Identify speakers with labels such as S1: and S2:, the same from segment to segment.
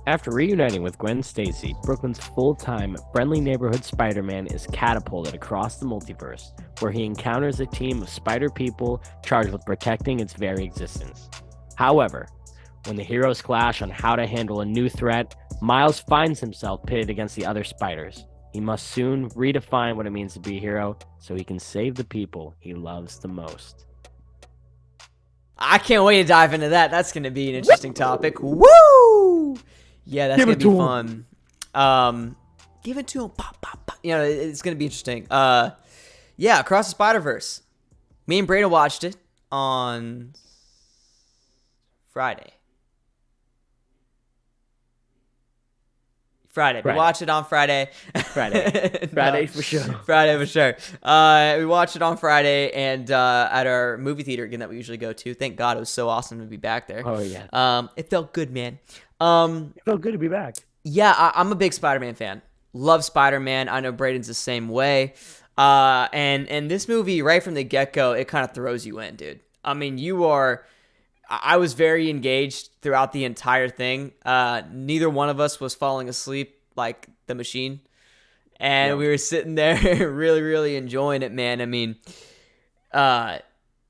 S1: After reuniting with Gwen Stacy, Brooklyn's full-time, friendly neighborhood Spider-Man is catapulted across the multiverse, where he encounters a team of spider people charged with protecting its very existence. However, when the heroes clash on how to handle a new threat, Miles finds himself pitted against the other spiders. He must soon redefine what it means to be a hero so he can save the people he loves the most.
S2: I can't wait to dive into that. That's going to be an interesting topic. Woo! Yeah, that's going to be fun. Give it to him. Pop, pop, pop. You know, it's going to be interesting. Yeah, Across the Spider-Verse. Me and Brayden watched it on Friday. We watched it on Friday.
S1: Friday for sure.
S2: Friday for sure. We watched it on Friday and at our movie theater again that we usually go to. Thank God, it was so awesome to be back there.
S1: Oh yeah.
S2: It felt good, man.
S1: It felt good to be back.
S2: Yeah, I'm a big Spider-Man fan. Love Spider-Man. I know Brayden's the same way. And this movie right from the get-go, it kind of throws you in, dude. I mean, I was very engaged throughout the entire thing. Neither one of us was falling asleep like the machine. And we were sitting there really, really enjoying it, man. I mean, yeah,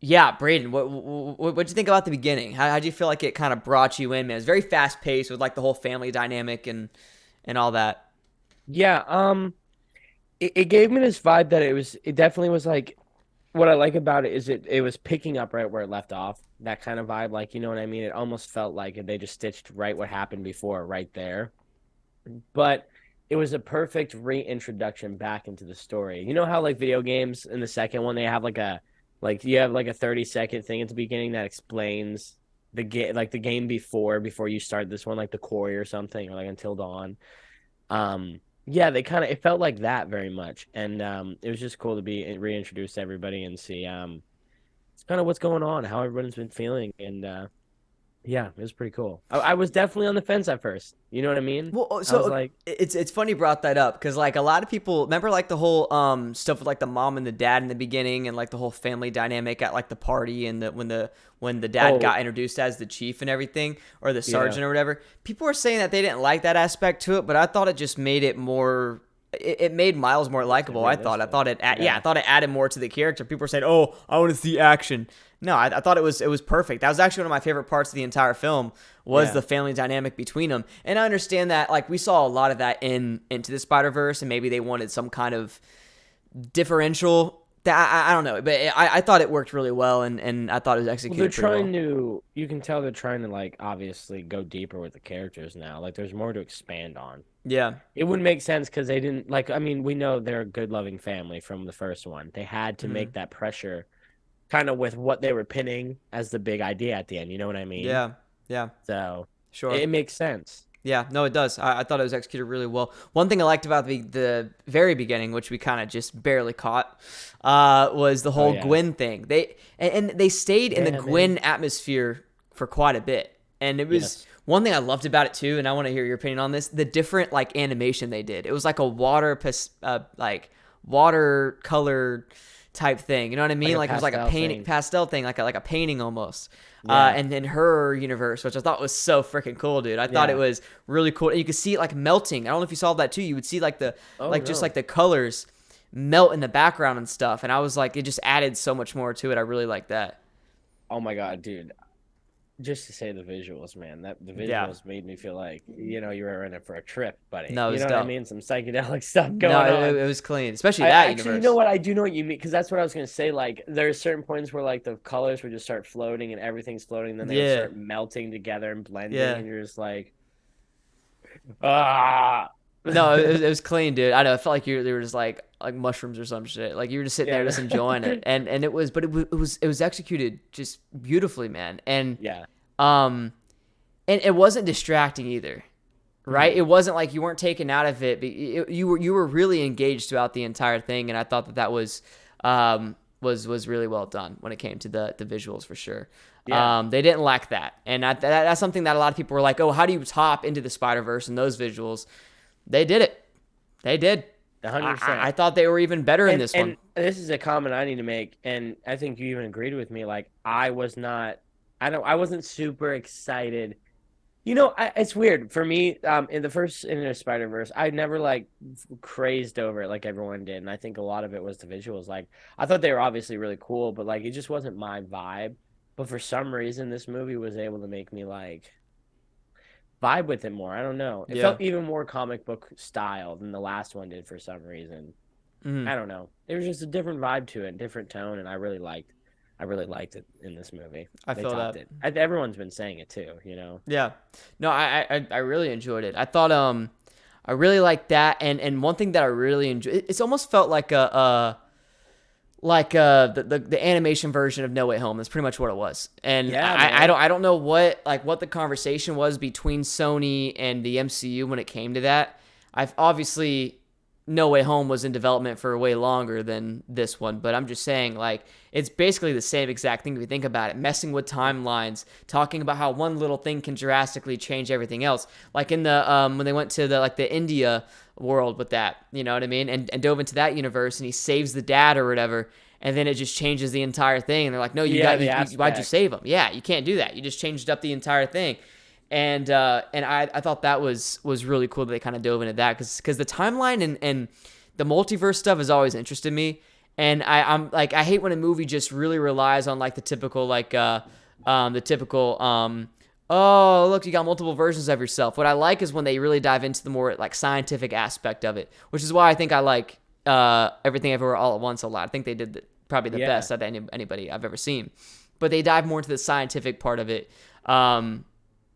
S2: Brayden, what'd you think about the beginning? How'd you feel like it kind of brought you in, man? It was very fast-paced with like the whole family dynamic and all that.
S1: Yeah, it gave me this vibe that it definitely was like, what I like about it is it was picking up right where it left off. That kind of vibe, like, you know what I mean? It almost felt like they just stitched right what happened before right there. But it was a perfect reintroduction back into the story. You know how like video games in the second one, they have you have like a 30-second thing at the beginning that explains the game before you start this one, like the quarry or something, or like Until Dawn. Yeah, it felt like that very much. And it was just cool to be reintroduced to everybody and see it's kind of what's going on, how everyone's been feeling, and yeah, it was pretty cool. I was definitely on the fence at first. You know what I mean?
S2: Well, so like, it's funny you brought that up because like a lot of people remember like the whole stuff with like the mom and the dad in the beginning and like the whole family dynamic at like the party and when the dad got introduced as the chief and everything or the sergeant or whatever. People were saying that they didn't like that aspect to it, but I thought it just made it more. It made Miles more likable. I thought it added more to the character. People were saying, "Oh, I want to see action." No, I thought it was perfect. That was actually one of my favorite parts of the entire film was the family dynamic between them. And I understand that like we saw a lot of that into the Spider-Verse, and maybe they wanted some kind of differential. I don't know, but I thought it worked really well, and I thought it was executed pretty well.
S1: You can tell they're trying to like obviously go deeper with the characters now. Like there's more to expand on.
S2: Yeah.
S1: It wouldn't make sense because they didn't like. I mean, we know they're a good, loving family from the first one. They had to make that pressure, kind of with what they were pinning as the big idea at the end. You know what I mean?
S2: Yeah. Yeah.
S1: So
S2: sure,
S1: it makes sense.
S2: Yeah, no, it does. I thought it was executed really well. One thing I liked about the very beginning, which we kind of just barely caught, was the whole Gwen thing. They stayed in the Gwen atmosphere for quite a bit, and it was one thing I loved about it too. And I want to hear your opinion on this: the different like animation they did. It was like a watercolor type thing. You know what I mean? Like it was like a painting, pastel thing, like a painting almost. Yeah. And then her universe, which I thought was so freaking cool, dude. I thought it was really cool. And you could see it like melting. I don't know if you saw that too. You would see like just like the colors melt in the background and stuff. And I was like, it just added so much more to it. I really like that.
S1: Oh my God, dude. Just to say the visuals, man. The visuals made me feel like, you were in it for a trip, buddy.
S2: No, it was
S1: you know what I mean? Some psychedelic stuff going on.
S2: It was clean, especially that
S1: universe.
S2: Actually,
S1: you know what? I do know what you mean, because that's what I was going to say. Like, there's certain points where, like, the colors would just start floating and everything's floating, and then they would start melting together and blending, and you're just like, ah.
S2: No, it was clean, dude. I know. I felt like they were just like mushrooms or some shit. Like you were just sitting there just enjoying it, and it was executed just beautifully, man. And and it wasn't distracting either, right? It wasn't like you weren't taken out of it, but you were really engaged throughout the entire thing, and I thought that was really well done when it came to the visuals for sure. Yeah. They didn't lack that, and that's something that a lot of people were like, "Oh, how do you top into the Spider-Verse and those visuals?" They did it. They did.
S1: 100%.
S2: I thought they were even better in this one.
S1: this is a comment I need to make, and I think you even agreed with me. Like, I was not, I wasn't super excited. It's weird for me. In the first Into Spider Verse, I never like crazed over it like everyone did, and I think a lot of it was the visuals. Like, I thought they were obviously really cool, but like it just wasn't my vibe. But for some reason, this movie was able to make me like vibe with it more. I don't know. It
S2: Yeah.
S1: felt even more comic book style than the last one did for some reason.
S2: Mm-hmm.
S1: I don't know. There was just a different vibe to it, different tone, and I really liked it in this movie.
S2: I
S1: They
S2: feel
S1: topped
S2: that.
S1: it. Everyone's been saying it too, you know.
S2: Yeah. No, I really enjoyed it. I thought I really liked that, and one thing that I really enjoyed, it's almost felt like the animation version of No Way Home. That's pretty much what it was. And
S1: Yeah,
S2: I
S1: man.
S2: don't know what the conversation was between Sony and the MCU when it came to that. I've obviously No Way Home was in development for way longer than this one, but I'm just saying, like, it's basically the same exact thing if you think about it. Messing with timelines, talking about how one little thing can drastically change everything else. Like in the when they went to the India world with that, you know what I mean? And dove into that universe, and he saves the dad or whatever, and then it just changes the entire thing. And they're like, no,
S1: Yeah, the
S2: why'd you
S1: aspect.
S2: save him? Yeah, you can't do that. You just changed up the entire thing. And I thought that was really cool that they kind of dove into that because the timeline and the multiverse stuff has always interested me. And I'm like, I hate when a movie just really relies on like the typical oh, look, you got multiple versions of yourself. What I like is when they really dive into the more like scientific aspect of it, which is why I think I like Everything Everywhere All at Once a lot. I think they did probably the
S1: Yeah.
S2: best out of anybody I've ever seen. But they dive more into the scientific part of it.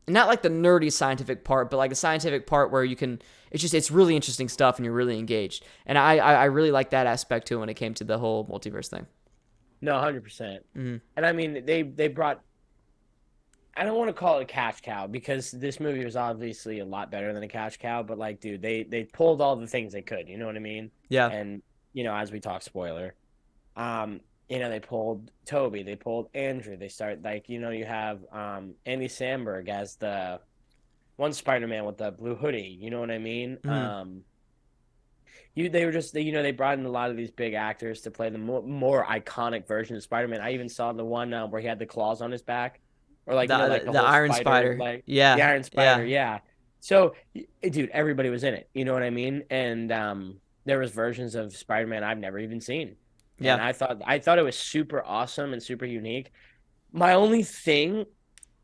S2: Not like the nerdy scientific part, but like the scientific part where you can. It's really interesting stuff, and you're really engaged. And I really like that aspect too when it came to the whole multiverse thing.
S1: No, 100%.
S2: Mm-hmm.
S1: And I mean, they brought. I don't want to call it a cash cow because this movie was obviously a lot better than a cash cow. But like, dude, they pulled all the things they could. You know what I mean?
S2: Yeah,
S1: And as we talk, spoiler. Um, they pulled Toby, they pulled Andrew. They start like, you have Andy Samberg as the one Spider-Man with the blue hoodie. You know what I mean?
S2: mm-hmm.
S1: They were just they brought in a lot of these big actors to play the more iconic version of Spider-Man. I even saw the one where he had the claws on his back, or like like the
S2: The
S1: whole
S2: Iron
S1: spider,
S2: Spider.
S1: like the
S2: Yeah,
S1: Iron Spider.
S2: yeah,
S1: Yeah. So, dude, everybody was in it. You know what I mean? And there was versions of Spider-Man I've never even seen, and
S2: yeah.
S1: I thought it was super awesome and super unique. My only thing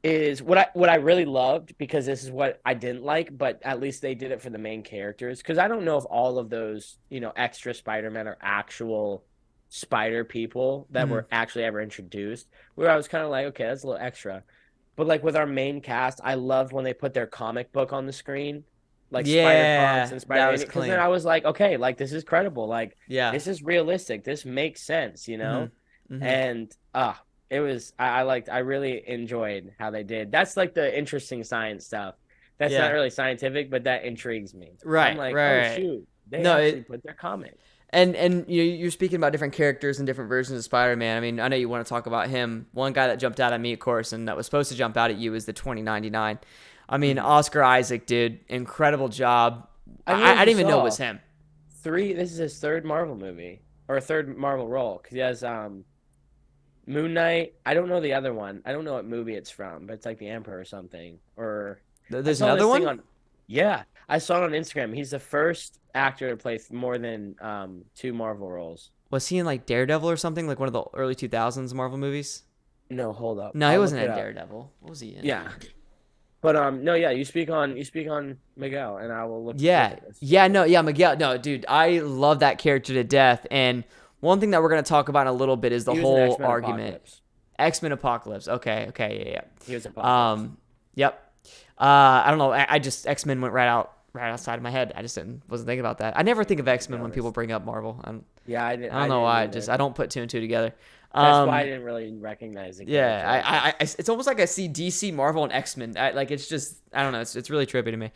S1: is what I really loved, because this is what I didn't like, but at least they did it for the main characters. Because I don't know if all of those extra Spider-Men are actual spider people that
S2: Mm-hmm.
S1: were actually ever introduced. Where I was kind of like, okay, that's a little extra. But like with our main cast, I loved when they put their comic book on the screen, like Spider Punks
S2: Yeah,
S1: and
S2: that
S1: Spider,
S2: was
S1: because then
S2: clean.
S1: I was like, okay, like this is credible, like
S2: Yeah.
S1: this is realistic, this makes sense,
S2: Mm-hmm. Mm-hmm.
S1: and it was I really enjoyed how they did. That's like the interesting science stuff. That's not
S2: Yeah.
S1: really scientific, but that intrigues me. I'm
S2: Right.
S1: like, oh
S2: Right.
S1: shoot, they
S2: No,
S1: actually
S2: it
S1: put their comic.
S2: and you're speaking about different characters and different versions of Spider-Man. I mean, I know you want to talk about him. One guy that jumped out at me, of course, and that was supposed to jump out at you is the 2099. I mean,
S1: Mhm.
S2: Oscar Isaac, dude, incredible job.
S1: I don't know if
S2: I
S1: you
S2: didn't even know it was
S1: saw
S2: him.
S1: three. This is his third Marvel movie or third Marvel role, because he has Moon Knight. I don't know the other one. I don't know what movie it's from, but it's like the Emperor or something. Or I
S2: There's
S1: saw
S2: another
S1: this thing
S2: one.
S1: on. Yeah, I saw it on Instagram. He's the first actor to play more than two Marvel roles.
S2: Was he in like Daredevil or something, like one of the early 2000s Marvel movies?
S1: No, hold up.
S2: No, he
S1: I'll look
S2: wasn't
S1: it
S2: in
S1: up.
S2: Daredevil. What was he in?
S1: Yeah, but no, yeah. You speak on Miguel, and I will look
S2: Yeah,
S1: at this.
S2: yeah, no, yeah, Miguel. No, dude, I love that character to death. And one thing that we're gonna talk about in a little bit is the
S1: He was in X
S2: whole
S1: Men
S2: argument.
S1: Apocalypse.
S2: X-Men Apocalypse. Okay, okay, yeah,
S1: He was
S2: yeah.
S1: Apocalypse.
S2: Yep. I don't know. I just X-Men went right outside of my head. I just wasn't thinking about that. I never think of
S1: To be
S2: X-Men when people
S1: honest,
S2: bring up Marvel.
S1: yeah,
S2: I don't
S1: I
S2: know
S1: didn't
S2: why.
S1: either.
S2: I don't put two and two together.
S1: That's why I
S2: Um,
S1: didn't really recognize the
S2: yeah,
S1: character.
S2: it's almost like I see DC, Marvel, and X-Men. Like it's just, I don't know. It's really trippy to me.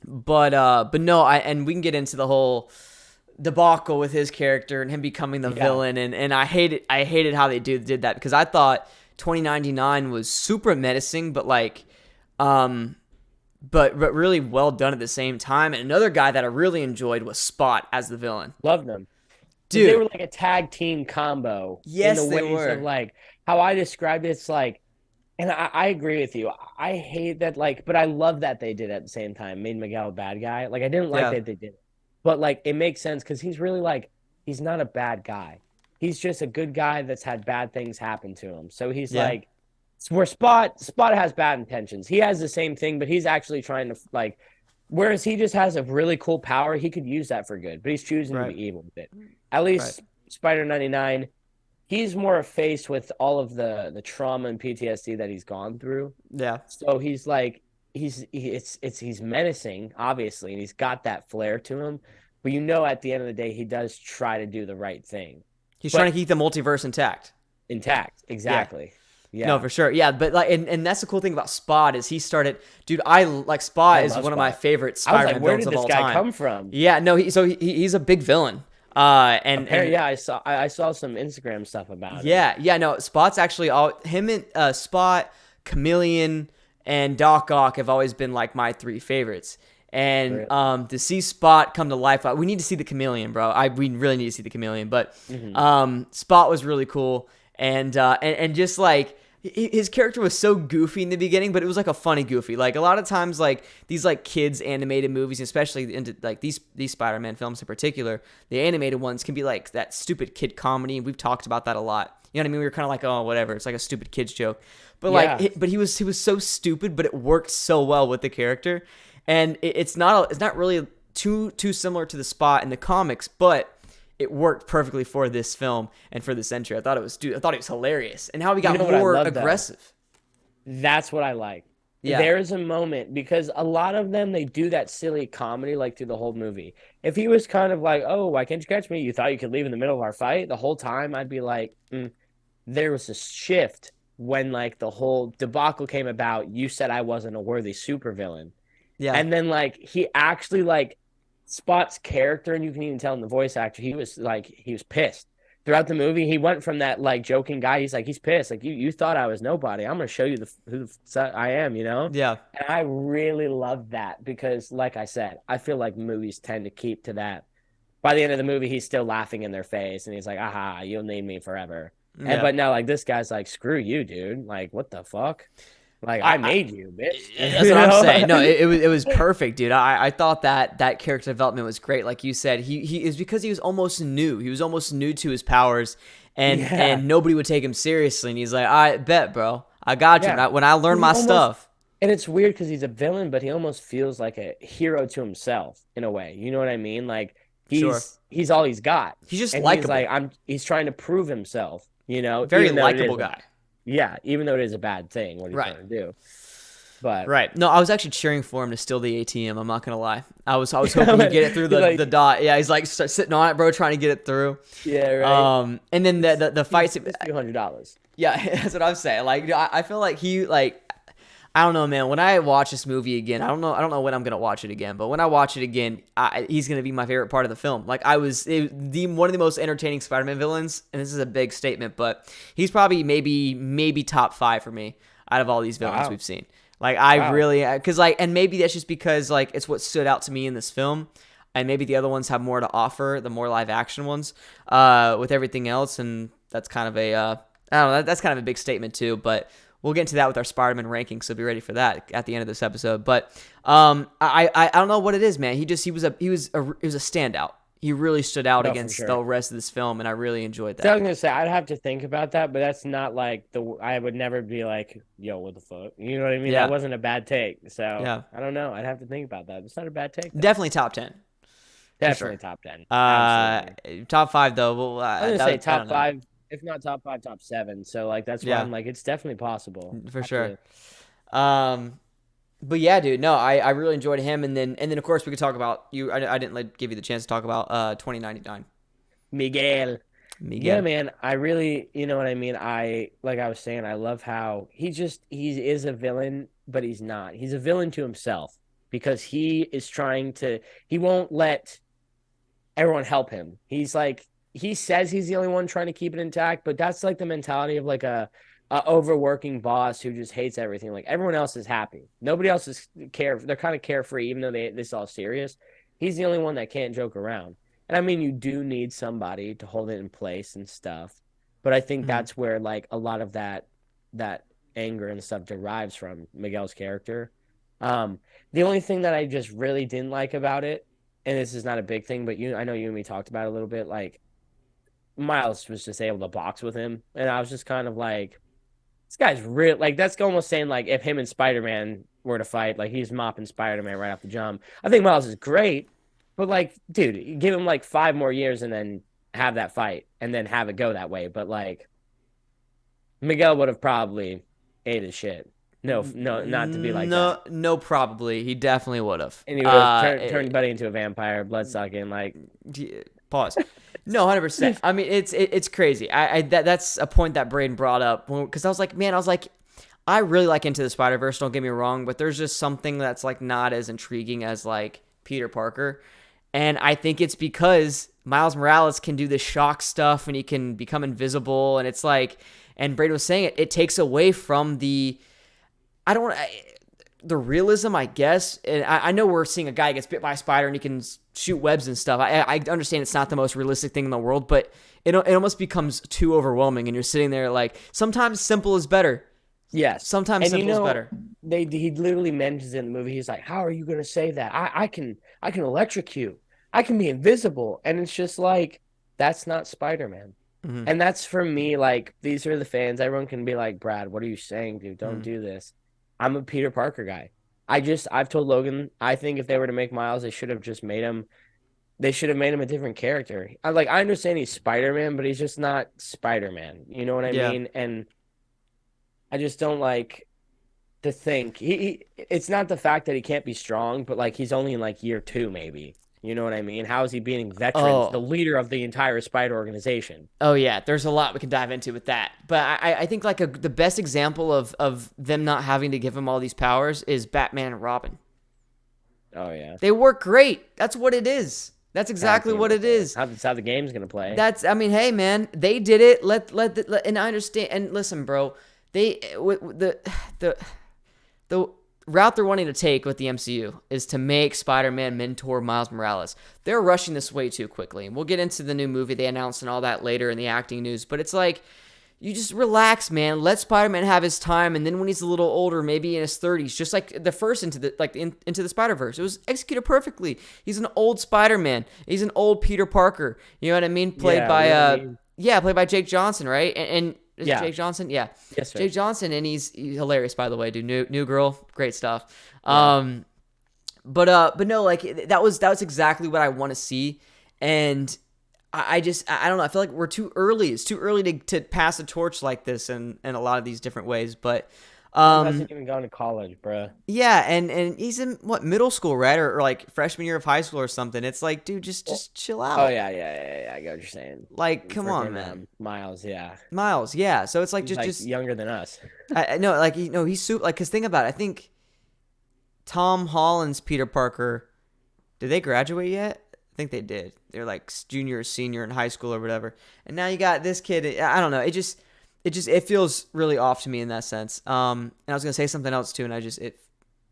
S2: But no, and we can get into the whole debacle with his character and him becoming the
S1: Yeah,
S2: villain, and I hated how they did that because I thought 2099 was super menacing, but like, but really well done at the same time. And another guy that I really enjoyed was Spot as the villain.
S1: loved him. because they
S2: dude.
S1: were like a tag team combo in the
S2: Yes, they
S1: ways of
S2: were.
S1: like how I described it. It's like, and I agree with you. I hate that, like, but I love that they did it at the same time, made Miguel a bad guy. Like, I didn't like
S2: Yeah,
S1: that they did it, but like, it makes sense because he's really like, he's not a bad guy. He's just a good guy that's had bad things happen to him. So he's
S2: yeah,
S1: like, where Spot has bad intentions. He has the same thing, but he's actually trying to like, whereas he just has a really cool power, he could use that for good, but he's choosing to
S2: right,
S1: be evil with it. At
S2: right.
S1: least Spider 99, he's more faced with all of the trauma and PTSD that he's gone through.
S2: Yeah.
S1: So he's like he's menacing, obviously, and he's got that flair to him. But you know, at the end of the day, he does try to do the right thing,
S2: He's trying
S1: but
S2: to keep the multiverse intact.
S1: intact.
S2: Yeah.
S1: Exactly.
S2: No,
S1: Yeah,
S2: for sure. Yeah, but like, and that's the cool thing about Spot is he started, dude. I like Spot
S1: I
S2: is
S1: love
S2: one of my
S1: Spot.
S2: favorite
S1: I was like,
S2: Spider-Man
S1: where
S2: villains
S1: did
S2: of
S1: this
S2: all
S1: guy
S2: time.
S1: come from?
S2: Yeah, no, he's a big villain. And
S1: Apparently, yeah, I saw some Instagram stuff about him.
S2: yeah, no, Spot's actually all him and Spot, Chameleon, and Doc Ock have always been like my three favorites. And
S1: Really?
S2: to see Spot come to life, we need to see the Chameleon, bro. We really need to see the Chameleon. But
S1: Hmm.
S2: Spot was really cool, and just like his character was so goofy in the beginning, but it was like a funny goofy. Like a lot of times, like these like kids animated movies, especially into like these Spider-Man films in particular, the animated ones can be like that stupid kid comedy, and we've talked about that a lot. You know what I mean? We were kind of like, oh, whatever. It's like a stupid kids joke, but
S1: Yeah,
S2: but he was so stupid, but it worked so well with the character, and it's not really too similar to the Spot in the comics, but it worked perfectly for this film and for this entry. I thought it was hilarious, and how he
S1: you
S2: got
S1: know what I
S2: more
S1: love though?
S2: aggressive.
S1: That's what I like.
S2: Yeah,
S1: There is a moment because a lot of them they do that silly comedy like through the whole movie. If he was kind of like, "Oh, why can't you catch me? You thought you could leave in the middle of our fight?" The whole time I'd be like, there was a shift when like the whole debacle came about. You said I wasn't a worthy supervillain.
S2: yeah,
S1: And then like he actually like Spot's character, and you can even tell in the voice actor, he was pissed. Throughout the movie, he went from that like joking guy. He's like he's pissed. Like you thought I was nobody. I'm gonna show you who I am. You know.
S2: yeah.
S1: And I really love that because, like I said, I feel like movies tend to keep to that. By the end of the movie, he's still laughing in their face, and he's like, "Aha, you'll need me forever." And
S2: Yeah.
S1: but now, like this guy's like, "Screw you, dude! Like, what the fuck? Like, I
S2: I
S1: made you, bitch."
S2: That's
S1: You
S2: what I'm
S1: know?
S2: saying. No, it was perfect, dude. I thought that character development was great. Like you said, he is because he was almost new. He was almost new to his powers, and
S1: Yeah.
S2: and nobody would take him seriously. And he's like, I bet, bro, I got you.
S1: Yeah.
S2: When I learn
S1: He
S2: my
S1: almost,
S2: stuff,
S1: and it's weird because he's a villain, but he almost feels like a hero to himself in a way. You know what I mean? Like
S2: sure,
S1: he's all he's got.
S2: he's just
S1: And he's like,
S2: likable,
S1: he's trying to prove himself,
S2: very
S1: even though it
S2: likable
S1: is
S2: guy.
S1: even though it is a bad thing, what he's
S2: Right.
S1: trying to do. But
S2: Right. No, I was actually cheering for him to steal the ATM. I'm not gonna lie. I was hoping he'd get it through
S1: he's like,
S2: the dot. Yeah, he's like sitting on it, bro, trying to get it through.
S1: yeah, right.
S2: And then the fights.
S1: It's $200.
S2: Yeah, that's what I'm saying. Like, I feel like he like. I don't know, man. When I watch this movie again, I don't know when I'm gonna watch it again. But when I watch it again, he's gonna be my favorite part of the film. Like one of the most entertaining Spider-Man villains, and this is a big statement, but he's probably maybe top 5 for me out of all these villains
S1: Wow.
S2: we've seen. Like I
S1: Wow.
S2: really, because like, and maybe that's just because like it's what stood out to me in this film, and maybe the other ones have more to offer, the more live action ones, with everything else, and that's kind of a, I don't know, that's kind of a big statement too, but. We'll get into that with our Spider-Man rankings, so be ready for that at the end of this episode. But I don't know what it is, man. He was a standout. He really stood out
S1: No, for
S2: against
S1: sure.
S2: the rest of this film, and I really enjoyed
S1: So I
S2: that.
S1: was gonna say I'd have to think about that, but that's not like I would never be like, yo, what the fuck? You know what I mean?
S2: Yeah,
S1: That wasn't a bad take. So
S2: yeah,
S1: I don't know. I'd have to think about that. It's not a bad take though.
S2: definitely top 10 for
S1: Definitely
S2: sure.
S1: top 10. Absolutely.
S2: Top 5 though. Well,
S1: I was gonna say
S2: I don't
S1: top
S2: know.
S1: five, if not top five, top seven. So like that's why
S2: Yeah,
S1: I'm like, it's definitely possible.
S2: for sure.
S1: Absolutely.
S2: Um, but yeah, dude. No, I really enjoyed him, and then of course we could talk about you. I didn't give you the chance to talk about 2099.
S1: Miguel. Yeah,
S2: Miguel.
S1: man. I really, you know what I mean? Like I was saying, I love how he is a villain, but he's not. He's a villain to himself because he won't let everyone help him. He's like he says he's the only one trying to keep it intact, but that's like the mentality of like a overworking boss who just hates everything. Like everyone else is happy. Nobody else is care. They're kind of carefree, even though this all serious. He's the only one that can't joke around. And I mean, you do need somebody to hold it in place and stuff. But I think
S2: Mhm.
S1: that's where like a lot of that anger and stuff derives from Miguel's character. Um, the only thing that I just really didn't like about it, and this is not a big thing, but I know you and me talked about it a little bit, like Miles was just able to box with him, and I was just kind of like, this guy's real. Like that's almost saying like if him and Spider Man were to fight, like he's mopping Spider Man right off the jump. I think Miles is great, but like, dude, give him like 5 more years and then have that fight and then have it go that way. But like Miguel would have probably ate his shit. No, no, not to be like that.
S2: No, no, probably he definitely would have.
S1: And he would have turned Buddy into a vampire, blood sucking. Like,
S2: Pause. No, 100%. I mean, it's crazy. That's a point that Brayden brought up because I was like, man, I really like Into the Spider-Verse. Don't get me wrong, but there's just something that's like not as intriguing as like Peter Parker, and I think it's because Miles Morales can do the shock stuff and he can become invisible, and it's like, and Brayden was saying it takes away from the I don't the realism, I guess. And I know we're seeing a guy gets bit by a spider and he can shoot webs and stuff. I understand it's not the most realistic thing in the world, but it almost becomes too overwhelming. And you're sitting there like, sometimes simple is better.
S1: yes.
S2: Sometimes
S1: And
S2: simple is better.
S1: he literally mentions in the movie, he's like, how are you gonna say that? I can electrocute. I can be invisible. And it's just like, that's not Spider-Man.
S2: Mm-hmm.
S1: And that's for me, like, these are the fans. Everyone can be like, Brad, what are you saying, dude? Don't
S2: Mm-hmm.
S1: do this. I'm a Peter Parker guy. I've told Logan, I think if they were to make Miles, they should have made him a different character. I understand he's Spider-Man, but he's just not Spider-Man. You know what I
S2: Yeah.
S1: mean? And I just don't like to think it's not the fact that he can't be strong, but like he's only in like year two, maybe. You know what I mean? How is he being veterans, the
S2: Oh,
S1: leader of the entire Spider organization?
S2: oh yeah. There's a lot we can dive into with that, but I think like the best example of them not having to give him all these powers is Batman and Robin.
S1: Oh yeah.
S2: They work great. That's what it is. That's
S1: Tag
S2: exactly
S1: team
S2: what
S1: right
S2: it
S1: there.
S2: is.
S1: That's how the game's gonna play.
S2: That's, I mean, hey man, they did it. And I understand. And listen, bro, they the route they're wanting to take with the MCU is to make Spider-Man mentor Miles Morales. They're rushing this way too quickly. And we'll get into the new movie they announced and all that later in the acting news. But it's like, you just relax, man. Let Spider-Man have his time, and then when he's a little older, maybe in his 30s, just like the first Into the Spider-Verse, it was executed perfectly. He's an old Spider-Man. He's an old Peter Parker. You know what I mean? Played
S1: Yeah,
S2: by
S1: you know what I mean?
S2: played by Jake Johnson, right? And is it
S1: Yeah.
S2: Jake Johnson? Yeah,
S1: Yes, sir.
S2: Jake Johnson, and he's hilarious, by the way, dude. New girl, great stuff.
S1: Yeah.
S2: But no, like that was exactly what I want to see, and I don't know. I feel like we're too early. It's too early to pass a torch like this in a lot of these different ways. But
S1: Miles hasn't even gone to college, bruh.
S2: yeah, and he's in what, middle school, right? Or like freshman year of high school or something. It's like, dude, just chill
S1: Oh
S2: out.
S1: yeah. I get what you're saying.
S2: Like, come on,
S1: Freaking
S2: man.
S1: Miles, yeah.
S2: Miles, yeah. So it's like
S1: He's like
S2: just
S1: younger than us.
S2: I no, like he's super, like, cause think about it. I think Tom Holland's Peter Parker, did they graduate yet? I think they did. They're like junior or senior in high school or whatever. And now you got this kid. I don't know. It feels really off to me in that sense. And I was gonna say something else too, and it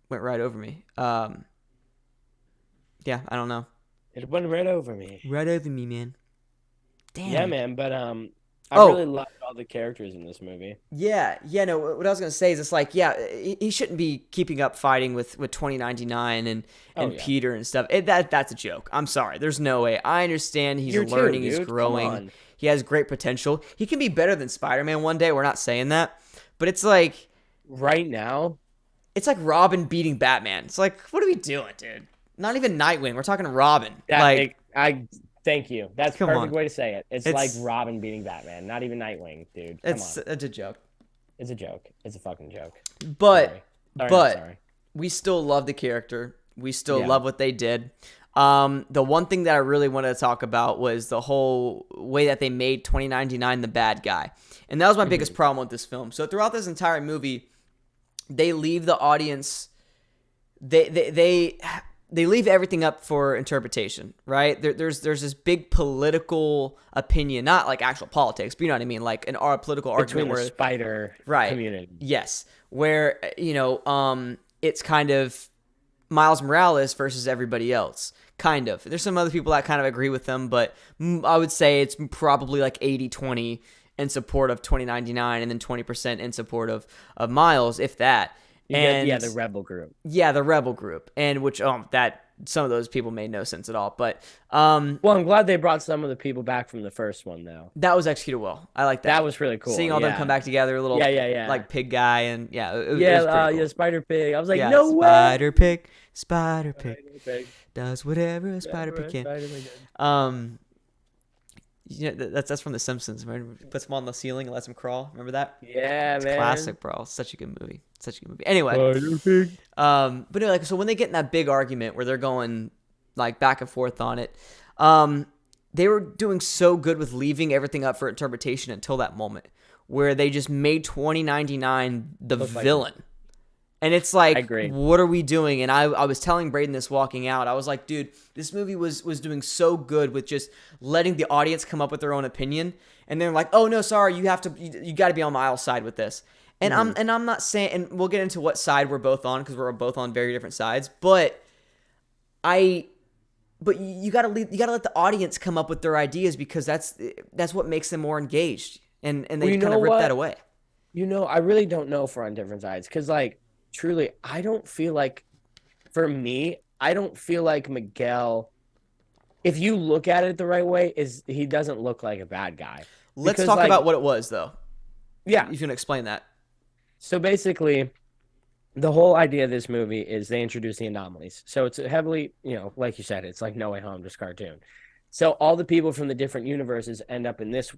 S2: went right over me. Yeah, I don't know.
S1: It went right over me.
S2: Right over me, man.
S1: Yeah,
S2: Damn.
S1: man. But I really
S2: Oh,
S1: loved all the characters in this movie.
S2: yeah. No, what I was gonna say is, it's like, yeah, he shouldn't be keeping up fighting with 2099
S1: Oh
S2: and
S1: yeah.
S2: Peter and stuff. That's a joke. I'm sorry. There's no way. I understand he's
S1: Year two,
S2: learning, he's
S1: dude. Come
S2: growing,
S1: on.
S2: he has great potential. He can be better than Spider-Man one day. We're not saying that, but
S1: Right now,
S2: it's like Robin beating Batman. It's like, what are we doing, dude? Not even Nightwing. We're talking Robin. Like,
S1: I thank you. That's
S2: come
S1: perfect
S2: on.
S1: way to say it. It's like
S2: It's
S1: Robin beating Batman, not even Nightwing, dude. Come on.
S2: it's a joke.
S1: It's a joke. It's a fucking joke.
S2: But
S1: Sorry. Sorry, not
S2: but
S1: sorry.
S2: we still love the character. We still
S1: Yeah.
S2: love what they did. The one thing that I really wanted to talk about was the whole way that they made 2099 the bad guy. And that was my biggest problem with this film. So throughout this entire movie, they leave the audience, they leave everything up for interpretation, right? There's this big political opinion, not like actual politics, but you know what I mean, like our political
S1: Between
S2: argument
S1: the
S2: where,
S1: spider
S2: right,
S1: community.
S2: yes, where it's kind of Miles Morales versus everybody else. kind of. There's some other people that kind of agree with them, but I would say it's probably like 80-20 in support of 2099 and then 20% in support of Miles, if that.
S1: You get
S2: And
S1: the rebel group.
S2: yeah, the rebel group, and which that some of those people made no sense at all. But
S1: Well, I'm glad they brought some of the people back from the first one though.
S2: that was executed well. I like that.
S1: That was really cool.
S2: Seeing all them come
S1: Yeah.
S2: back together, a
S1: Yeah,
S2: little
S1: yeah, yeah.
S2: like pig guy, and yeah, it
S1: Yeah,
S2: was pretty cool.
S1: yeah, Spider Pig. I was like,
S2: Yeah,
S1: no way.
S2: Spider Pig
S1: Spider Pig.
S2: does whatever a
S1: Yeah,
S2: Spider Pig can.
S1: Spider Pig did.
S2: Um, that's from The Simpsons. Right? Puts them on the ceiling and lets them crawl. Remember that?
S1: Yeah,
S2: It's
S1: man.
S2: classic, bro. Such a good movie. Such a good movie. Anyway,
S1: Spider Pig.
S2: but anyway, like so when they get in that big argument where they're going like back and forth on it, they were doing so good with leaving everything up for interpretation until that moment where they just made 2099 the
S1: Look like
S2: villain. And it's
S1: I
S2: like,
S1: agree.
S2: what are we doing? And I was telling Brayden this walking out. I was like, dude, this movie was doing so good with just letting the audience come up with their own opinion. And they're like, oh, no, sorry, you got to be on Miles' side with this. And I'm not saying, and we'll get into what side we're both on because we're both on very different sides. But you gotta let the audience come up with their ideas because that's what makes them more engaged. And they
S1: you
S2: kind
S1: know
S2: of rip
S1: what?
S2: that away.
S1: I really don't know if we're on different sides because, like, truly, I don't feel like, for me, I don't feel like Miguel, if you look at it the right way, he doesn't look like a bad guy.
S2: Let's
S1: Because,
S2: talk
S1: like,
S2: about what it was, though.
S1: yeah.
S2: You can explain that.
S1: So basically, the whole idea of this movie is they introduce the anomalies. So it's heavily, like you said, it's like No Way Home, just cartoon. So all the people from the different universes end up in this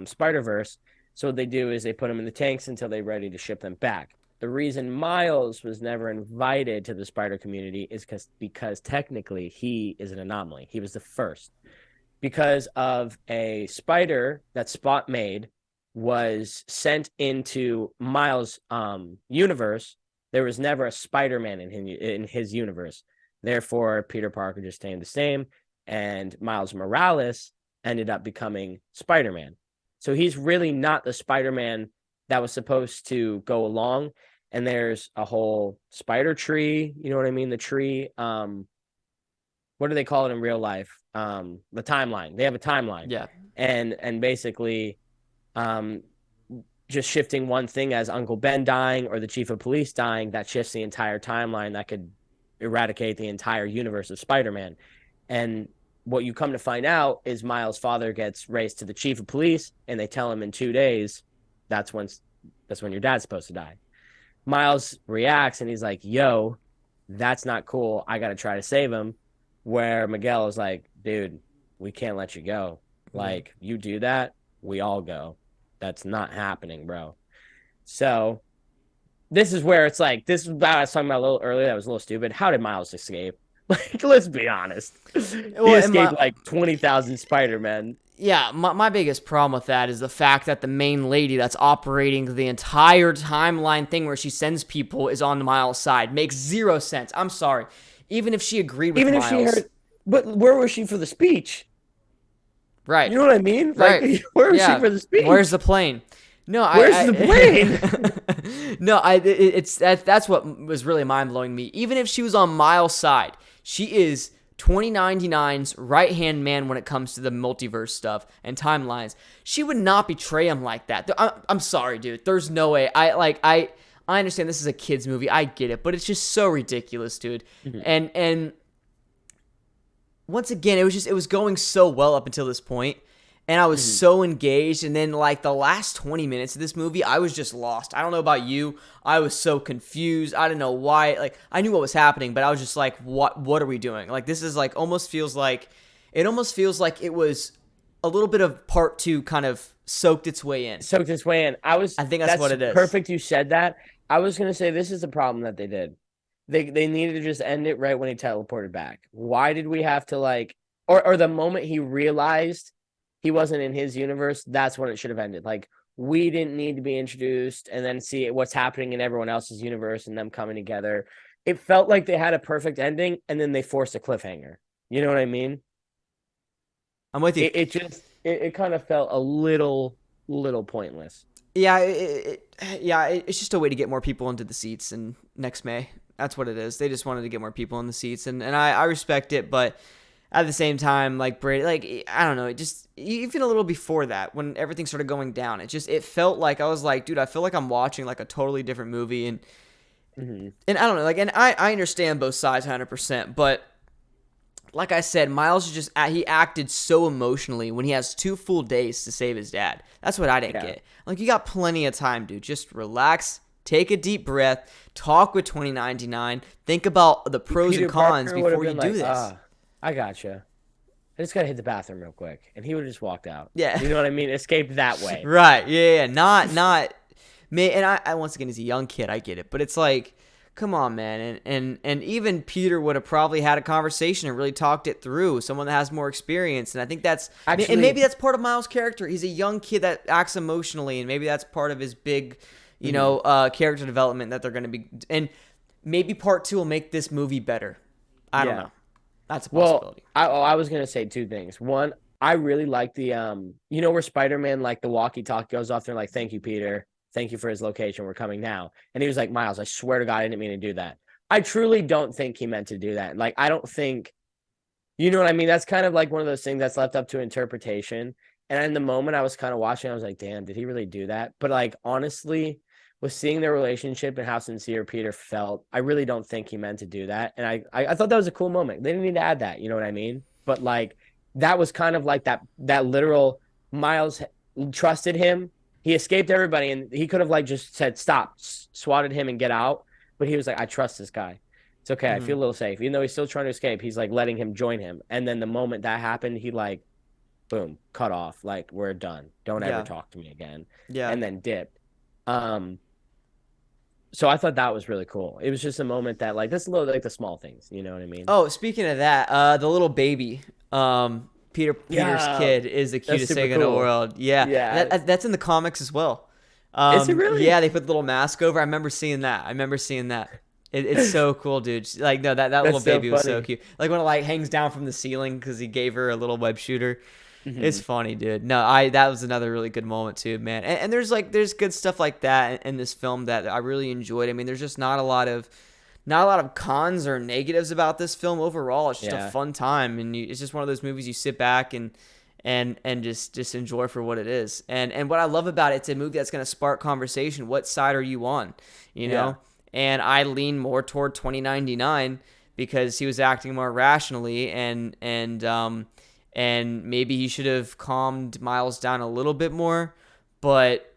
S1: Spider-Verse. So what they do is they put them in the tanks until they're ready to ship them back. The reason Miles was never invited to the spider community is because technically he is an anomaly. He was the first. Because of a spider that Spot made was sent into Miles' universe, there was never a Spider-Man in his universe. Therefore, Peter Parker just stayed the same, and Miles Morales ended up becoming Spider-Man. So he's really not the Spider-Man that was supposed to go along. And there's a whole spider tree. You know what I mean? The tree. What do they call it in real life? The timeline. They have a timeline.
S2: Yeah.
S1: And basically, just shifting one thing as Uncle Ben dying or the chief of police dying, that shifts the entire timeline that could eradicate the entire universe of Spider-Man. And what you come to find out is Miles' father gets raised to the chief of police, and they tell him in 2 days, that's when your dad's supposed to die. Miles reacts, and he's like, yo, that's not cool. I got to try to save him. Where Miguel is like, dude, we can't let you go. Like, you do that, we all go. That's not happening, bro. So this is where it's like, this is what I was talking about a little earlier. That was a little stupid. How did Miles escape? Like, let's be honest. He escaped like 20,000 Spider-Men.
S2: Yeah, my biggest problem with that is the fact that the main lady that's operating the entire timeline thing where she sends people is on Miles' side. Makes zero sense. I'm sorry. Even if she agreed with Miles.
S1: Even if she heard, but where was she for the speech?
S2: Right.
S1: You know what I mean? Like,
S2: right.
S1: Where was she for the speech?
S2: Where's the plane? No,
S1: Where's the
S2: plane? No, that's what was really mind blowing me. Even if she was on Miles' side, she is 2099's right-hand man when it comes to the multiverse stuff and timelines. She would not betray him like that. I'm sorry, dude. There's no way. I understand this is a kid's movie. I get it, but it's just so ridiculous, dude. Mm-hmm. And once again, it was going so well up until this point, and I was so engaged. And then like the last 20 minutes of this movie, I was just lost. I don't know about you. I was so confused. I didn't know why. Like, I knew what was happening, but I was just like, what are we doing? Like, this is like it almost feels like it was a little bit of part 2 kind of soaked its way in.
S1: I
S2: think that's what it is.
S1: Perfect you said that. I was going to say this is the problem that they did. They needed to just end it right when he teleported back. Why did we have to like or the moment he realized he wasn't in his universe, that's when it should have ended. Like, we didn't need to be introduced and then see what's happening in everyone else's universe and them coming together. It felt like they had a perfect ending and then they forced a cliffhanger. You know what I mean?
S2: I'm with you.
S1: It kind of felt a little pointless.
S2: Yeah, it's just a way to get more people into the seats in next May. That's what it is. They just wanted to get more people in the seats, and I respect it, but at the same time, like Brady, like I don't know, it just even a little before that, when everything started going down, it felt like I was like, dude, I feel like I'm watching like a totally different movie,
S1: Hmm.
S2: and I don't know, like, and I understand both sides 100%, but like I said, Miles just he acted so emotionally when he has 2 full days to save his dad. That's what I didn't
S1: Yeah.
S2: get. Like, you got plenty of time, dude. Just relax, take a deep breath, talk with 2099, think about the pros and
S1: Peter
S2: cons
S1: Parker would have
S2: before you
S1: been
S2: do
S1: like,
S2: this.
S1: I gotcha. I just gotta hit the bathroom real quick, and he would have just walked out.
S2: Yeah.
S1: You know what I mean? Escaped that way.
S2: Right. Yeah. Not me. And I once again, he's a young kid. I get it, but it's like, come on, man. And even Peter would have probably had a conversation and really talked it through. Someone that has more experience, and I think and maybe
S1: Actually,
S2: that's part of Miles' character. He's a young kid that acts emotionally, and maybe that's part of his big,
S1: mhm.
S2: character development that they're going to be. And maybe part 2 will make this movie better. I don't
S1: Yeah.
S2: know. That's a
S1: Well,
S2: possibility.
S1: I was gonna say two things. One, I really like the where Spider-Man like the walkie-talkie goes off there like, "Thank you, Peter. Thank you for his location. We're coming now." And he was like, "Miles, I swear to God, I didn't mean to do that." I truly don't think he meant to do that. Like, I don't think, you know what I mean? That's kind of like one of those things that's left up to interpretation. And in the moment I was kind of watching, I was like, damn, did he really do that? But like, honestly, with seeing their relationship and how sincere Peter felt, I really don't think he meant to do that. And I thought that was a cool moment. They didn't need to add that, you know what I mean? But like, that was kind of like that literal Miles trusted him. He escaped everybody, and he could have like just said stop, swatted him and get out. But he was like, I trust this guy. It's okay. I
S2: Hmm.
S1: feel a little safe. Even though he's still trying to escape, he's like letting him join him. And then the moment that happened, he like, boom, cut off. Like, we're done. Don't ever
S2: Yeah.
S1: talk to me again.
S2: Yeah.
S1: And then dipped. Um, so I thought that was really cool. It was just a moment that like that's a little like the small things, you know what I mean?
S2: Oh, speaking of that, the little baby, Peter's
S1: Yeah,
S2: kid is the
S1: that's
S2: cutest
S1: super
S2: thing in the
S1: cool.
S2: world. Yeah,
S1: Yeah.
S2: that's in the comics as well.
S1: Is it really?
S2: Yeah, they put the little mask over. I remember seeing that. It's so cool, dude. Like, no, that little
S1: That's so
S2: baby was so
S1: funny.
S2: cute. Like when it like hangs down from the ceiling because he gave her a little web shooter. It's
S1: Hmm.
S2: funny, dude. No, I that was another really good moment too, man. And there's good stuff like that in this film that I really enjoyed. I mean, there's just not a lot of cons or negatives about this film overall. It's just a
S1: Yeah.
S2: fun time, and it's just one of those movies you sit back and just enjoy for what it is. And what I love about it, it's a movie that's going to spark conversation. What side are you on? You
S1: Yeah.
S2: know, and I lean more toward 2099 because he was acting more rationally, and maybe he should have calmed Miles down a little bit more, but.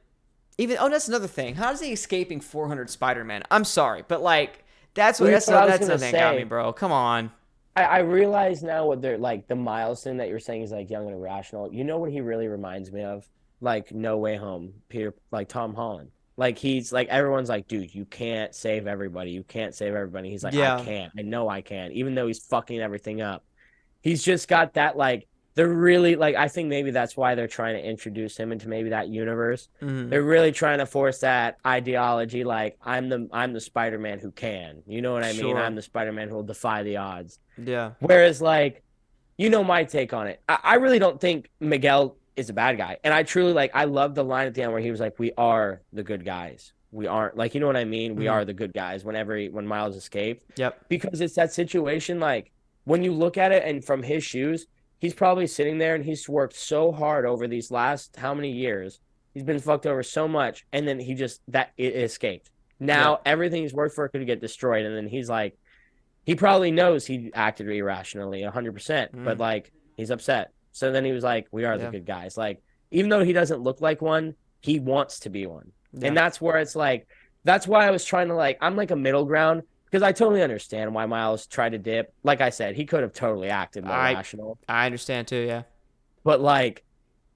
S2: That's another thing. How is he escaping 400 Spider-Man? I'm sorry, but like that's what
S1: Well, you know
S2: that's
S1: what I was
S2: that's
S1: gonna
S2: something that got me,
S1: say?
S2: bro. Come on.
S1: I realize now what they're like the Miles thing that you're saying is like young and irrational. You know what he really reminds me of? Like No Way Home, Peter, like Tom Holland. Like he's like everyone's like, dude, you can't save everybody. You can't save everybody. He's like, I
S2: Yeah.
S1: can't. I know I can, even though he's fucking everything up. He's just got that like they're really like I think maybe that's why they're trying to introduce him into maybe that universe.
S2: Hmm.
S1: They're really trying to force that ideology like I'm the Spider-Man who can. You know what I mean? I'm
S2: Sure.
S1: the Spider-Man who will defy the odds.
S2: Yeah.
S1: Whereas, like, you know, my take on it, I really don't think Miguel is a bad guy. And I truly, like, I love the line at the end where he was like, we are the good guys. We aren't, like, you know what I mean? We
S2: Hmm.
S1: are the good guys when Miles escaped.
S2: Yep.
S1: Because it's that situation, like, when you look at it and from his shoes, he's probably sitting there and he's worked so hard over these last how many years. He's been fucked over so much. And then it escaped. Now
S2: Yep.
S1: everything he's worked for could get destroyed. And then he's like, he probably knows he acted irrationally 100%, but
S2: Mm.
S1: like he's upset. So then he was like, we are the
S2: Yeah.
S1: good guys. Like, even though he doesn't look like one, he wants to be one. And
S2: Yeah.
S1: that's where it's like, that's why I was trying to like, I'm like a middle ground because I totally understand why Miles tried to dip. Like I said, he could have totally acted more
S2: I
S1: rational,
S2: I understand too. Yeah.
S1: but like,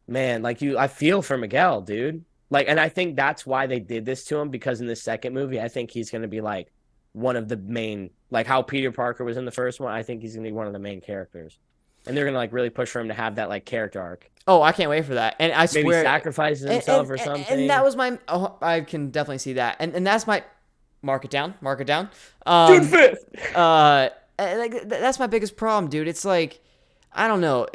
S1: man, like I feel for Miguel, dude. Like, and I think that's why they did this to him because in the second movie, I think he's going to be like one of the main, like how Peter Parker was in the first one. I think he's going to be one of the main characters, and they're going to like really push for him to have that like character arc.
S2: Oh, I can't wait for that. And I
S1: Maybe
S2: swear,
S1: sacrifices
S2: and
S1: himself or
S2: that
S1: something.
S2: was my. Oh, I can definitely see that. And that's my. Mark it down. Mark it down.
S1: June
S2: Um.
S1: 5th.
S2: Like that's my biggest problem, dude. It's like I don't know.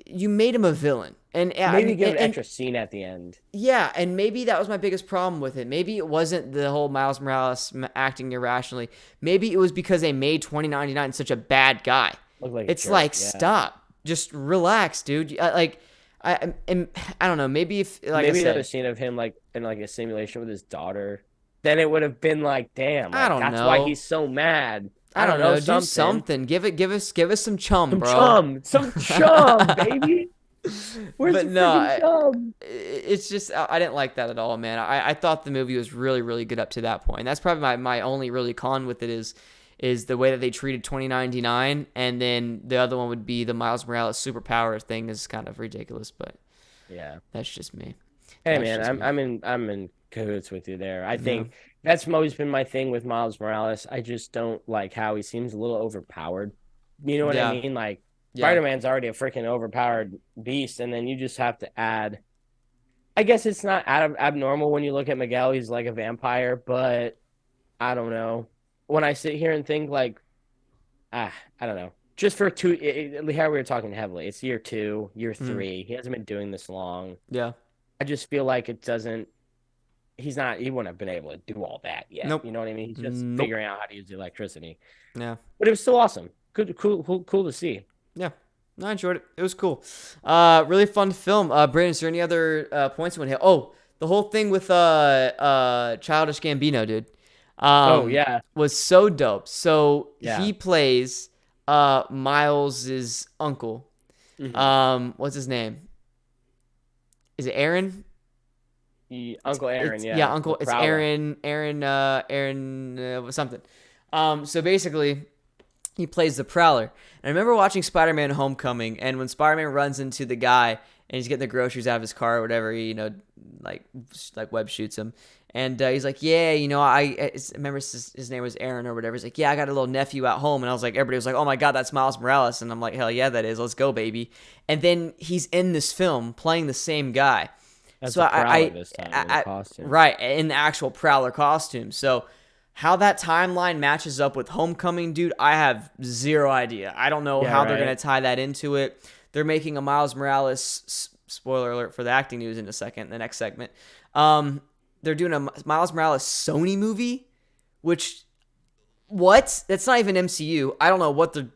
S2: You made him a villain, and I
S1: Maybe
S2: mean,
S1: give an extra scene at the end.
S2: yeah, and maybe that was my biggest problem with it. Maybe it wasn't the whole Miles Morales acting irrationally. Maybe it was because they made 2099 such a bad guy.
S1: Look like a
S2: It's
S1: jerk.
S2: like,
S1: Yeah.
S2: stop, just relax, dude. Like, I don't know. Maybe if, like I
S1: Maybe another
S2: said,
S1: scene of him like in like a simulation with his daughter. Then it would have been like, damn,
S2: I
S1: like
S2: don't
S1: that's why
S2: know.
S1: he's so mad.
S2: I
S1: I don't
S2: don't
S1: know,
S2: know. Do
S1: something.
S2: something. Give us some chum, bro.
S1: Some chum, baby. Where's
S2: But
S1: the
S2: no,
S1: freaking chum?
S2: it's just I didn't like that at all, man. I thought the movie was really really good up to that point. And that's probably my only really con with it is the way that they treated 2099, and then the other one would be the Miles Morales superpower thing is kind of ridiculous, but
S1: Yeah.
S2: that's just me.
S1: Hey
S2: That's
S1: man,
S2: just me.
S1: I'm in cahoots with you there. I
S2: Yeah.
S1: think that's always been my thing with Miles Morales. I just don't like how he seems a little overpowered. You know what I
S2: Yeah.
S1: mean? Like
S2: Yeah.
S1: Spider-Man's already a freaking overpowered beast, and then you just have to add. I guess it's not abnormal when you look at Miguel. He's like a vampire, but I don't know. When I sit here and think like, I don't know. Just for how we were talking heavily. It's year two, year
S2: Mm.
S1: three. He hasn't been doing this long.
S2: Yeah.
S1: I just feel like it doesn't. He wouldn't have been able to do all that yet.
S2: Nope.
S1: You know what I mean? He's just
S2: Nope.
S1: figuring out how to use the electricity.
S2: Yeah.
S1: But it was still awesome. Good, cool to see.
S2: Yeah. No, I enjoyed it. It was cool. Really fun film. Brandon, is there any other points you want to hit? Oh, the whole thing with Childish Gambino, dude.
S1: Oh yeah,
S2: Was so dope. So
S1: yeah.
S2: he plays Miles's uncle.
S1: Hmm.
S2: What's his name? Is it Aaron?
S1: Uncle Aaron,
S2: It's yeah,
S1: yeah, the
S2: uncle. It's
S1: Prowler.
S2: Aaron something. So basically, he plays the Prowler. And I remember watching Spider-Man: Homecoming, and when Spider-Man runs into the guy and he's getting the groceries out of his car or whatever, like Webb shoots him, and he's like, "Yeah, I remember his name was Aaron or whatever." He's like, "Yeah, I got a little nephew at home," and I was like, everybody was like, "Oh my God, that's Miles Morales," and I'm like, "Hell yeah, that is. Let's go, baby!" And then he's in this film playing the same guy.
S1: That's
S2: So
S1: the Prowler this time in the costume.
S2: right in the actual Prowler costume. So how that timeline matches up with Homecoming, dude, I have zero idea. I don't know
S1: Yeah,
S2: how they're gonna
S1: right.
S2: tie that into it. They're making a Miles Morales spoiler alert for the acting news in a second, the next segment. They're doing a Miles Morales Sony movie, which what? That's not even MCU. I don't know what the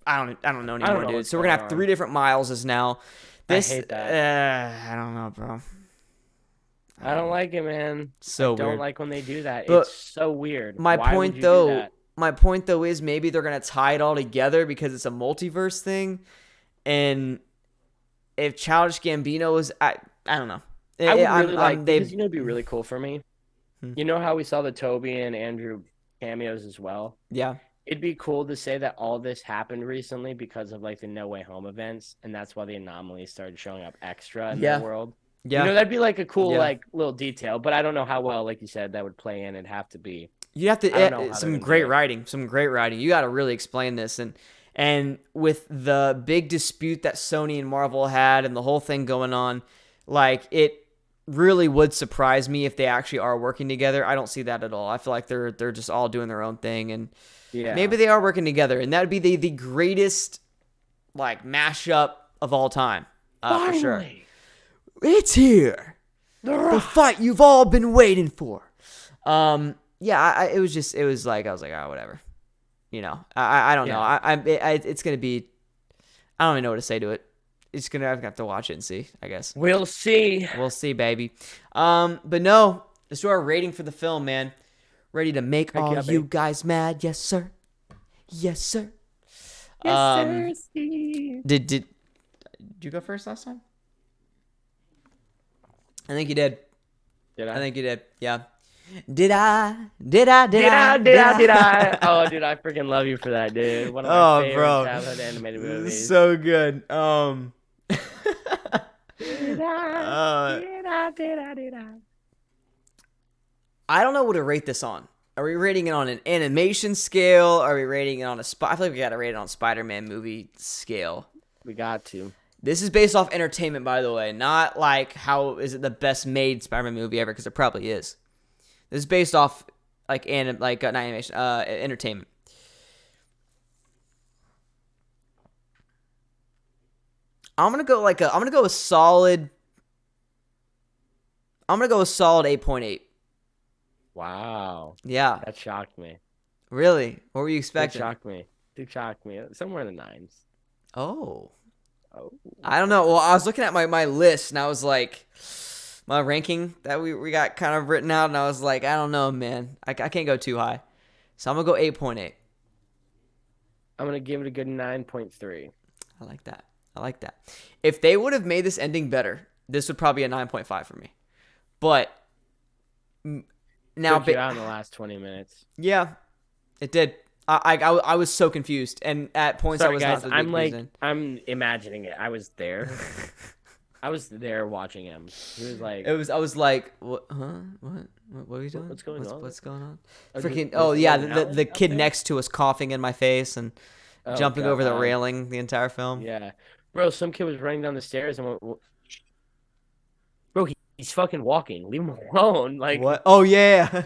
S2: I don't know
S1: I don't
S2: anymore,
S1: know
S2: dude.
S1: what's
S2: So we're
S1: going
S2: gonna have
S1: on.
S2: three different Mileses now.
S1: I
S2: This
S1: hate that.
S2: I don't know, bro. I
S1: I
S2: don't
S1: don't
S2: know.
S1: like it, man. I
S2: So
S1: don't
S2: weird.
S1: like when they do that. It's
S2: But
S1: so weird.
S2: my
S1: Why would
S2: point
S1: you do
S2: though,
S1: that?
S2: is maybe they're gonna tie it all together because it's a multiverse thing, and if Childish Gambino is, I don't know.
S1: I would really
S2: I'm
S1: like because
S2: they.
S1: you know it'd be really cool for me.
S2: Hmm.
S1: You know how we saw the Toby and Andrew cameos as well?
S2: Yeah,
S1: It'd be cool to say that all this happened recently because of like the No Way Home events, and that's why the anomalies started showing up extra in their
S2: yeah,
S1: world. You
S2: yeah,
S1: know, that'd be like a cool
S2: yeah.
S1: like little detail, but I don't know how well, like you said, that would play in. It'd have to be.
S2: You have to
S1: I don't know how they're
S2: some
S1: gonna do
S2: great
S1: it.
S2: writing, some great writing. You got to really explain this, and with the big dispute that Sony and Marvel had, and the whole thing going on, like it really would surprise me if they actually are working together. I don't see that at all. I feel like they're just all doing their own thing, and
S1: Yeah.
S2: maybe they are working together, and that would be the greatest like mashup of all time, for sure.
S1: Finally,
S2: It's here,
S1: the
S2: the
S1: Rock.
S2: fight you've all been waiting for. Yeah, it was just it was like I was like, oh, whatever. I don't know.
S1: Yeah.
S2: It's gonna be. I don't even know what to say to it. It's gonna I'm gonna have to watch it and see. I guess
S1: We'll see.
S2: we'll see, baby. But no, let's do our rating for the film, man. Ready to make
S1: Heck
S2: all
S1: yeah,
S2: you
S1: babe.
S2: guys mad? Yes, sir. Yes, sir.
S1: Yes,
S2: Um,
S1: sir. Steve.
S2: did you go first last time? I think you did.
S1: Did
S2: I
S1: I?
S2: think you did. Yeah. Did I? Did I? Did
S1: Did
S2: I?
S1: I? Did
S2: Did
S1: I? Did I?
S2: I?
S1: Oh, dude, I freaking love you for that, dude. One of my
S2: Oh,
S1: favorite
S2: bro.
S1: childhood animated movies.
S2: So good.
S1: Did I?
S2: uh,
S1: Did I? Did I? Did I?
S2: I don't know what to rate this on. Are we rating it on an animation scale? Are we rating it on a I feel like we gotta rate it on Spider-Man movie scale.
S1: We got to.
S2: This is based off entertainment, by the way, not like how is it the best made Spider-Man movie ever, because it probably is. This is based off like not animation, entertainment. I'm gonna go I'm gonna go a solid. I'm gonna go a solid 8.8.
S1: Wow.
S2: Yeah.
S1: That shocked me.
S2: Really? What were you
S1: It
S2: expecting?
S1: shocked me. It shocked me. Somewhere in the nines.
S2: Oh.
S1: Oh.
S2: I don't know. Well, I was looking at my list and I was like, my ranking that we got kind of written out, and I was like, I don't know, man. I can't go too high. So I'm gonna go 8.8.
S1: I'm gonna give it a good 9.3.
S2: I like that. I like that. If they would have made this ending better, this would probably be a 9.5 for me. But now,
S1: Took you out in the last 20 minutes.
S2: yeah, it did. I was so confused, and at points
S1: Sorry,
S2: I was
S1: guys.
S2: not.
S1: I'm imagining it. I was there. I was there watching him. He was like,
S2: I was like, what? Huh? What are you doing?
S1: What's going on?
S2: What's going on?
S1: Is
S2: Freaking!
S1: it-
S2: Oh
S1: is
S2: yeah,
S1: there an
S2: the
S1: alley out
S2: kid
S1: there?
S2: next to us coughing in my face and
S1: Oh,
S2: jumping over the
S1: God.
S2: railing the entire film.
S1: Yeah, bro. Some kid was running down the stairs and went, bro, he's fucking walking. Leave him alone. Like
S2: What? Oh yeah.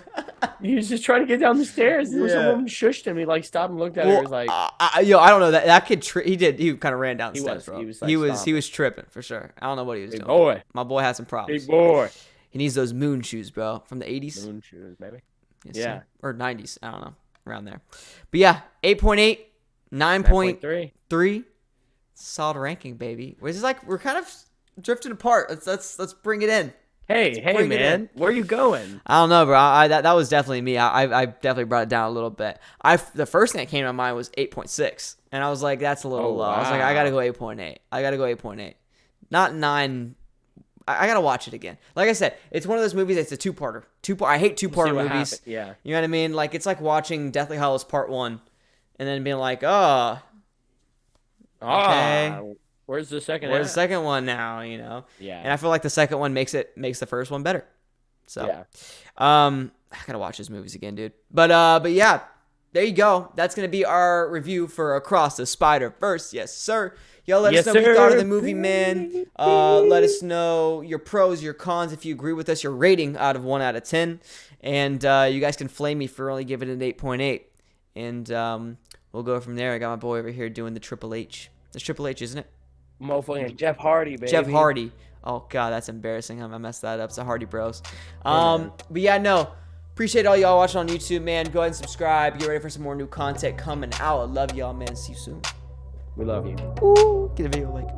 S1: he was just trying to get down the stairs. And some
S2: Yeah.
S1: woman shushed him. He like stopped and looked at her. He
S2: Well,
S1: was like,
S2: I don't know that kid. He kind of ran down the
S1: He
S2: steps,
S1: was.
S2: bro.
S1: He was, like,
S2: he
S1: stomping.
S2: was tripping for sure. I don't know what he was
S1: big
S2: doing.
S1: boy,
S2: My boy had some problems.
S1: big boy.
S2: He needs those moon shoes, bro, from the 80s.
S1: Moon shoes, baby.
S2: Yes,
S1: Yeah.
S2: sir. Or 90s. I don't know, around there. But yeah, 8.8, 9.3.
S1: 9.3.
S2: Solid ranking, baby. We're just like we're kind of drifting apart. Let's bring it in.
S1: Hey,
S2: bring it
S1: man, where are you going?
S2: I don't know, bro. That was definitely me. I definitely brought it down a little bit. The first thing that came to my mind was 8.6, and I was like, that's a little
S1: Oh,
S2: low. I was like, I gotta
S1: wow.
S2: go 8.8. I gotta go 8.8, not 9. I gotta watch it again. Like I said, it's one of those movies. It's a two-parter. I hate
S1: See
S2: two-parter
S1: what
S2: movies.
S1: happened. Yeah.
S2: You know what I mean? Like it's like watching Deathly Hallows Part 1, and then being like, oh, okay.
S1: Ah, where's the second?
S2: Where's the
S1: half?
S2: second one now? You know?
S1: Yeah.
S2: And I feel like the second one makes the first one better. So,
S1: Yeah.
S2: I gotta watch those movies again, dude. But yeah, there you go. That's gonna be our review for Across the Spider-Verse. Yes, sir. Y'all let
S1: Yes,
S2: us know what you thought of
S1: sir.
S2: the movie, man. Let us know your pros, your cons. If you agree with us, your rating out of 1 out of 10. And you guys can flame me for only giving it an 8.8. And we'll go from there. I got my boy over here doing the Triple H. It's Triple H, isn't it?
S1: Motherfucking Jeff Hardy, baby.
S2: Jeff Hardy. Oh god, that's embarrassing. I messed that up. It's the Hardy Bros.
S1: man.
S2: But yeah, no. Appreciate all y'all watching on YouTube, man. Go ahead and subscribe. Get ready for some more new content coming out. I love y'all, man. See you soon.
S1: We love you.
S2: Ooh, get a video like.